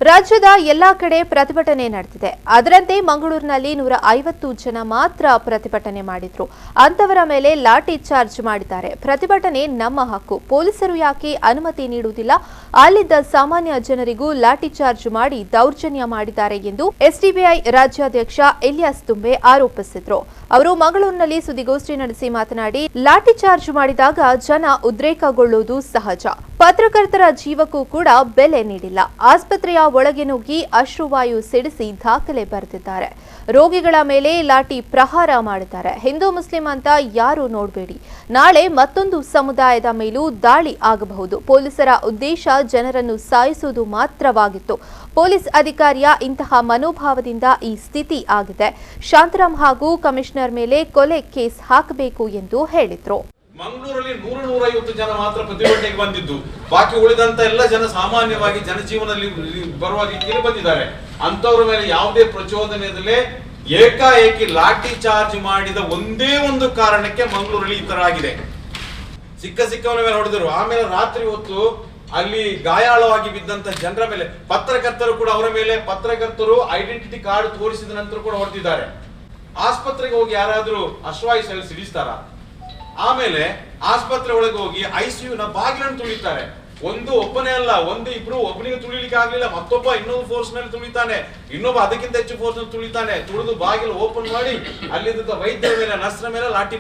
ರಾಜ್ಯದ ಎಲ್ಲಾ ಕಡೆ ಪ್ರತಿಭಟನೆ ನಡೆದಿದೆ. ಅದರಂತೆ ಮಂಗಳೂರಿನಲ್ಲಿ 150 ಜನ ಮಾತ್ರ ಪ್ರತಿಭಟನೆ ಮಾಡಿದ್ರು. ಅಂತವರ ಮೇಲೆ ಲಾಠಿ ಚಾರ್ಜ್ ಮಾಡಿದ್ದಾರೆ. ಪ್ರತಿಭಟನೆ ನಮ್ಮ ಹಕ್ಕು, ಪೊಲೀಸರು ಯಾಕೆ ಅನುಮತಿ ನೀಡುವುದಿಲ್ಲ? ಅಲ್ಲಿದ್ದ ಸಾಮಾನ್ಯ ಜನರಿಗೂ ಲಾಠಿ ಚಾರ್ಜ್ ಮಾಡಿ ದೌರ್ಜನ್ಯ ಮಾಡಿದ್ದಾರೆ ಎಂದು ಎಸ್ಡಿಪಿಐ ರಾಜ್ಯಾಧ್ಯಕ್ಷ ಇಲ್ಯಾಸ್ತುಂಬೆ ಆರೋಪಿಸಿದ್ರು. ಅವರು ಮಂಗಳೂರಿನಲ್ಲಿ ಸುದ್ದಿಗೋಷ್ಠಿ ನಡೆಸಿ ಮಾತನಾಡಿ, ಲಾಠಿ ಚಾರ್ಜ್ ಮಾಡಿದಾಗ ಜನ ಉದ್ರೇಕಗೊಳ್ಳುವುದು ಸಹಜ. ಪತ್ರಕರ್ತರ ಜೀವಕ್ಕೂ ಕೂಡ ಬೆಲೆ ನೀಡಿಲ್ಲ. ಆಸ್ಪತ್ರೆಯ ಒಳಗೆ ನುಗ್ಗಿ ಅಶ್ರುವಾಯು ಸಿಡಿಸಿ ದಾಖಲೆ ಬರೆದಿದ್ದಾರೆ. ರೋಗಿಗಳ ಮೇಲೆ ಲಾಠಿ ಪ್ರಹಾರ ಮಾಡಿದ್ದಾರೆ. ಹಿಂದೂ ಮುಸ್ಲಿಂ ಅಂತ ಯಾರು ನೋಡಬೇಡಿ. ನಾಳೆ ಮತ್ತೊಂದು ಸಮುದಾಯದ ಮೇಲೂ ದಾಳಿ ಆಗಬಹುದು. ಪೊಲೀಸರ ಉದ್ದೇಶ ಜನರನ್ನು ಸಾಯಿಸುವುದು ಮಾತ್ರವಾಗಿತ್ತು. ಪೊಲೀಸ್ ಅಧಿಕಾರಿಯ ಇಂತಹ ಮನೋಭಾವದಿಂದ ಈ ಸ್ಥಿತಿ ಆಗಿದೆ. ಶಾಂತರಾಮ್ ಹಾಗೂ ಕಮಿಷನರ್ ಮೇಲೆ ಕೊಲೆ ಕೇಸ್ ಹಾಕಬೇಕು ಎಂದು ಹೇಳಿದ್ರು. ಮಂಗಳೂರಲ್ಲಿ 150 ಜನ ಮಾತ್ರ ಪ್ರತಿಭಟನೆಗೆ ಬಂದಿದ್ದು, ಬಾಕಿ ಉಳಿದಂತ ಎಲ್ಲ ಜನ ಸಾಮಾನ್ಯವಾಗಿ ಜನಜೀವನದಲ್ಲಿ ಬರುವ ರೀತಿಯಲ್ಲಿ ಬಂದಿದ್ದಾರೆ. ಅಂತವರ ಮೇಲೆ ಯಾವುದೇ ಪ್ರಚೋದನೆಯಲ್ಲೇ ಏಕಾಏಕಿ ಲಾಠಿ ಚಾರ್ಜ್ ಮಾಡಿದ ಒಂದೇ ಒಂದು ಕಾರಣಕ್ಕೆ ಮಂಗಳೂರಲ್ಲಿ ಈ ತರ ಆಗಿದೆ. ಸಿಕ್ಕವನ ಮೇಲೆ ಹೊಡೆದರು. ಆಮೇಲೆ ರಾತ್ರಿ ಹೊತ್ತು ಅಲ್ಲಿ ಗಾಯಾಳವಾಗಿ ಬಿದ್ದಂತ ಜನರ ಮೇಲೆ ಪತ್ರಕರ್ತರು ಕೂಡ ಅವರ ಮೇಲೆ ಪತ್ರಕರ್ತರು ಐಡೆಂಟಿಟಿ ಕಾರ್ಡ್ ತೋರಿಸಿದ ನಂತರ ಕೂಡ ಹೊಡೆದಿದ್ದಾರೆ. ಆಸ್ಪತ್ರೆಗೆ ಹೋಗಿ ಯಾರಾದ್ರೂ ಅಶ್ವಾಯು ಸಿಡಿಸ್ತಾರ? ಆಮೇಲೆ ಆಸ್ಪತ್ರೆ ಒಳಗೆ ಹೋಗಿ ICU ನ ಬಾಗಿಲನ್ನು ತುಳಿತಾರೆ. ಒಬ್ಬನೇ ಅಲ್ಲ, ಇಬ್ರು, ಒಬ್ಬನಿಗೆ ತುಳಿಲಿಕ್ಕೆ ಆಗ್ಲಿಲ್ಲ, ಮತ್ತೊಬ್ಬ ಇನ್ನೊಂದು ಫೋರ್ಸ್ ನಲ್ಲಿ ತುಳಿತಾನೆ, ಇನ್ನೊಬ್ಬ ಅದಕ್ಕಿಂತ ಹೆಚ್ಚು ಫೋರ್ಸ್ ನಲ್ಲಿ ತುಳಿತಾನೆ. ತುಳಿದು ಬಾಗಿಲು ಓಪನ್ ಮಾಡಿ ಅಲ್ಲಿದ್ದ ವೈದ್ಯರ ಮೇಲೆ, ನರ್ಸ್ರ ಮೇಲೆ ಲಾಠಿ